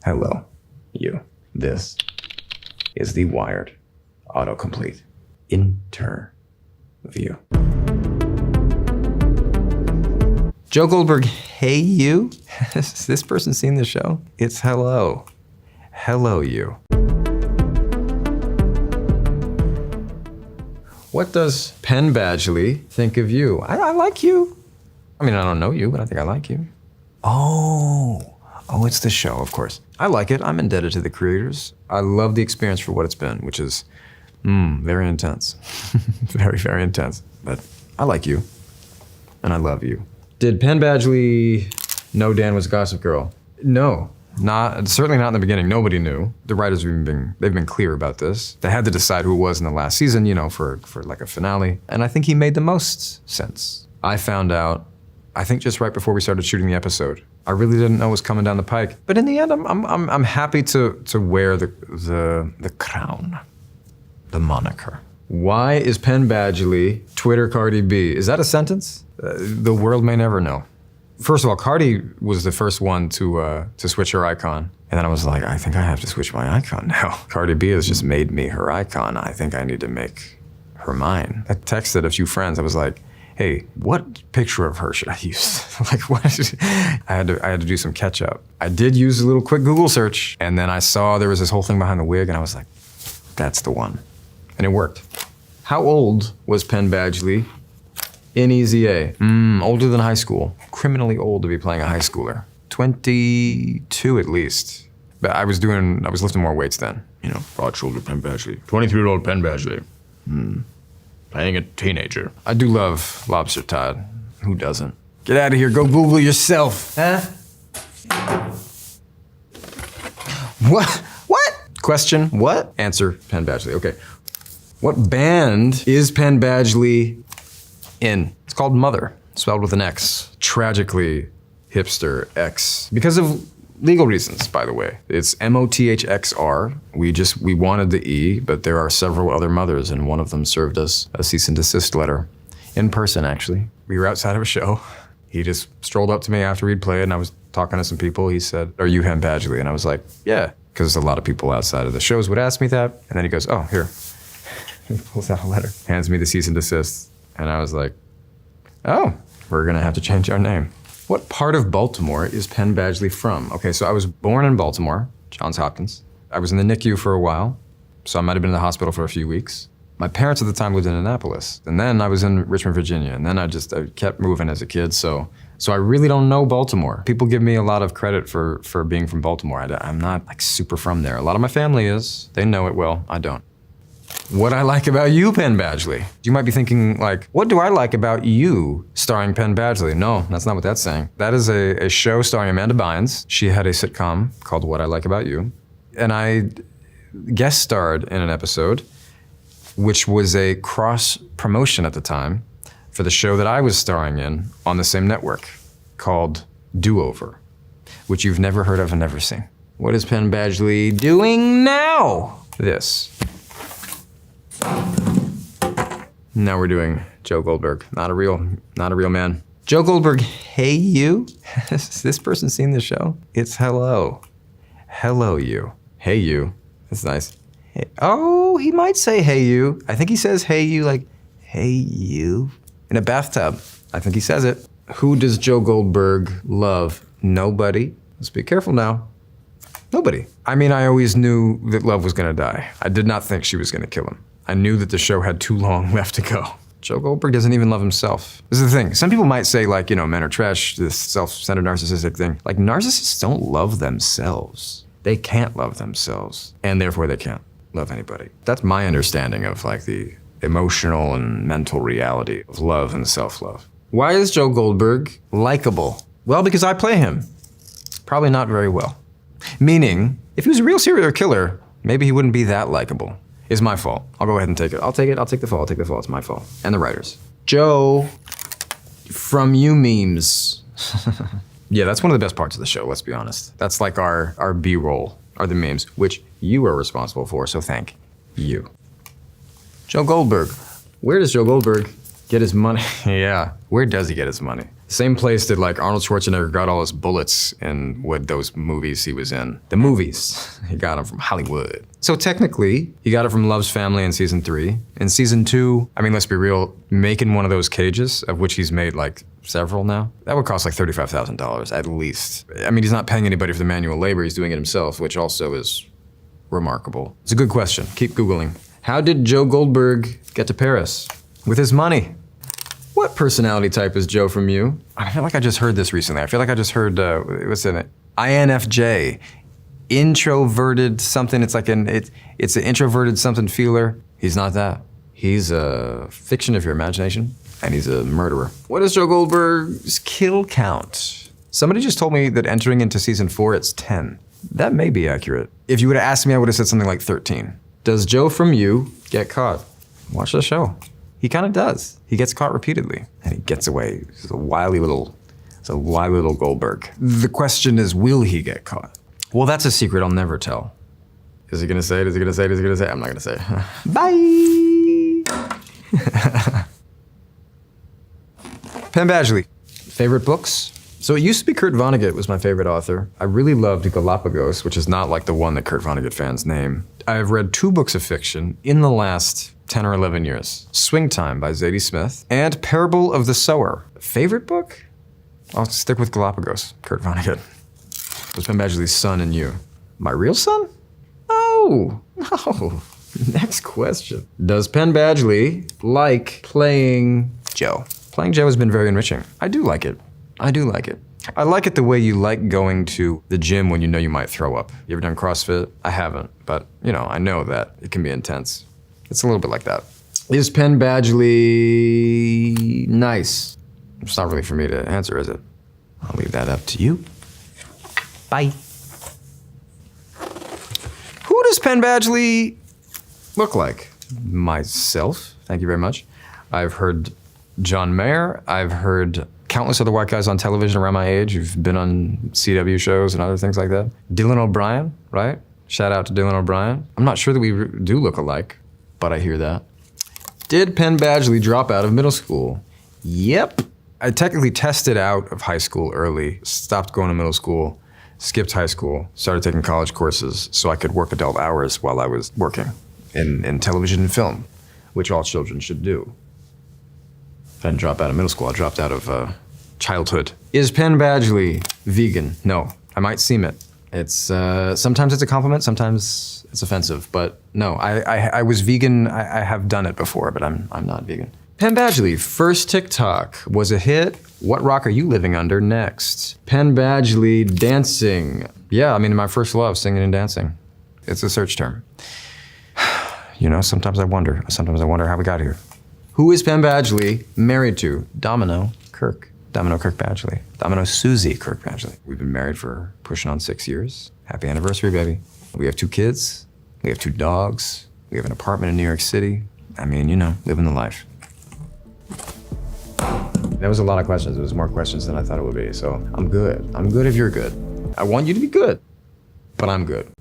Hello, you. This is the Wired autocomplete interview. Joe Goldberg, hey you? Has this person seen the show? It's hello. Hello, you. What does Penn Badgley think of you? I like you. I mean, I don't know you, but I think I like you. Oh, it's the show, of course. I like it. I'm indebted to the creators. I love the experience for what it's been, which is very intense. Very, very intense. But I like you, and I love you. Did Penn Badgley know Dan was a Gossip Girl? No, certainly not in the beginning. Nobody knew. The writers they've been clear about this. They had to decide who it was in the last season, for like a finale. And I think he made the most sense. I found out, I think just right before we started shooting the episode. I really didn't know what was coming down the pike. But in the end, I'm happy to wear the crown, the moniker. Why is Penn Badgley Twitter Cardi B? Is that a sentence? The world may never know. First of all, Cardi was the first one to switch her icon. And then I was like, I think I have to switch my icon now. Cardi B has just made me her icon. I think I need to make her mine. I texted a few friends. I was like, hey, what picture of her should I use? Like, what? I had to do some catch up. I did use a little quick Google search, and then I saw there was this whole thing behind the wig, and I was like, that's the one. And it worked. How old was Penn Badgley in Easy A? Older than high school. Criminally old to be playing a high schooler. 22 at least. But I was lifting more weights then. Broad-shouldered Penn Badgley. 23-year-old Penn Badgley. Playing a teenager. I do love Lobster Todd. Who doesn't? Get out of here, go Google yourself. Huh? What? Question, what? Answer, Penn Badgley, okay. What band is Penn Badgley in? It's called Mother, spelled with an X. Tragically hipster X. Because of legal reasons, by the way. It's MOTHXR. We wanted the E, but there are several other mothers, and one of them served us a cease and desist letter. In person, actually. We were outside of a show. He just strolled up to me after we'd played, and I was talking to some people. He said, are you Penn Badgley? And I was like, yeah. Because a lot of people outside of the shows would ask me that. And then he goes, oh, here. He pulls out a letter, hands me the cease and desist. And I was like, oh, we're gonna have to change our name. What part of Baltimore is Penn Badgley from? Okay, so I was born in Baltimore, Johns Hopkins. I was in the NICU for a while, so I might have been in the hospital for a few weeks. My parents at the time lived in Annapolis, and then I was in Richmond, Virginia, and then I kept moving as a kid, so I really don't know Baltimore. People give me a lot of credit for being from Baltimore. I'm not like super from there. A lot of my family is. They know it well, I don't. What I like about you, Penn Badgley. You might be thinking like, what do I like about you starring Penn Badgley? No, that's not what that's saying. That is a show starring Amanda Bynes. She had a sitcom called What I Like About You. And I guest starred in an episode, which was a cross promotion at the time for the show that I was starring in on the same network called Do-Over, which you've never heard of and never seen. What is Penn Badgley doing now? This. Now we're doing Joe Goldberg, not a real man. Joe Goldberg, hey you? Has this person seen the show? It's hello. Hello you. Hey you. That's nice. Hey. Oh, he might say hey you. I think he says hey you like, hey you. In a bathtub. I think he says it. Who does Joe Goldberg love? Nobody. Let's be careful now. Nobody. I mean, I always knew that Love was gonna die. I did not think she was gonna kill him. I knew that the show had too long left to go. Joe Goldberg doesn't even love himself. This is the thing. Some people might say like, men are trash, this self-centered narcissistic thing. Like narcissists don't love themselves. They can't love themselves, and therefore they can't love anybody. That's my understanding of like the emotional and mental reality of love and self-love. Why is Joe Goldberg likable? Well, because I play him. Probably not very well. Meaning, if he was a real serial killer, maybe he wouldn't be that likable. It's my fault. I'll go ahead and take it. I'll take the fall. It's my fault. And the writers. Joe, from you memes. Yeah, that's one of the best parts of the show, let's be honest. That's like our B-roll, are the memes, which you are responsible for, so thank you. Joe Goldberg. Where does Joe Goldberg get his money? Yeah, where does he get his money? Same place that like Arnold Schwarzenegger got all his bullets in what those movies he was in. The movies, he got them from Hollywood. So technically, he got it from Love's Family in season 3. In season 2, I mean, let's be real, making one of those cages, of which he's made like several now, that would cost like $35,000 at least. I mean, he's not paying anybody for the manual labor, he's doing it himself, which also is remarkable. It's a good question, keep Googling. How did Joe Goldberg get to Paris? With his money. What personality type is Joe from you? I feel like I just heard this recently. I feel like I just heard, what's in it? INFJ, introverted something. It's like it's an introverted something feeler. He's not that. He's a fiction of your imagination, and he's a murderer. What is Joe Goldberg's kill count? Somebody just told me that entering into season 4, it's 10. That may be accurate. If you would have asked me, I would have said something like 13. Does Joe from you get caught? Watch the show. He kind of does. He gets caught repeatedly, and he gets away. He's a wily little Goldberg. The question is, will he get caught? Well, that's a secret I'll never tell. Is he gonna say it? Is he gonna say it? Is he gonna say it? I'm not gonna say it. Bye! Penn Badgley. Favorite books? So it used to be Kurt Vonnegut was my favorite author. I really loved Galapagos, which is not like the one that Kurt Vonnegut fans name. I've read 2 books of fiction in the last 10 or 11 years. Swing Time by Zadie Smith and Parable of the Sower. Favorite book? I'll stick with Galapagos, Kurt Vonnegut. It was Penn Badgley's son and you. My real son? Oh, no. Next question. Does Penn Badgley like playing Joe? Playing Joe has been very enriching. I do like it. I do like it. I like it the way you like going to the gym when you know you might throw up. You ever done CrossFit? I haven't, but you know, I know that it can be intense. It's a little bit like that. Is Penn Badgley nice? It's not really for me to answer, is it? I'll leave that up to you. Bye. Who does Penn Badgley look like? Myself, thank you very much. I've heard John Mayer. I've heard countless other white guys on television around my age who've been on CW shows and other things like that. Dylan O'Brien, right? Shout out to Dylan O'Brien. I'm not sure that we do look alike, but I hear that. Did Penn Badgley drop out of middle school? Yep. I technically tested out of high school early, stopped going to middle school, skipped high school, started taking college courses so I could work adult hours while I was working in television and film, which all children should do. I didn't drop out of middle school, I dropped out of childhood. Is Penn Badgley vegan? No, I might seem it. It's, sometimes it's a compliment, sometimes it's offensive, but no, I was vegan, I have done it before, but I'm not vegan. Penn Badgley, first TikTok was a hit. What rock are you living under next? Penn Badgley, dancing. Yeah, I mean, my first love, singing and dancing. It's a search term. You know, sometimes I wonder how we got here. Who is Penn Badgley married to? Domino Kirk Badgley. Domino Susie Kirk Badgley. We've been married for pushing on 6 years. Happy anniversary, baby. We have 2 kids. We have 2 dogs. We have an apartment in New York City. I mean, you know, living the life. That was a lot of questions. It was more questions than I thought it would be. So I'm good. I'm good if you're good. I want you to be good, but I'm good.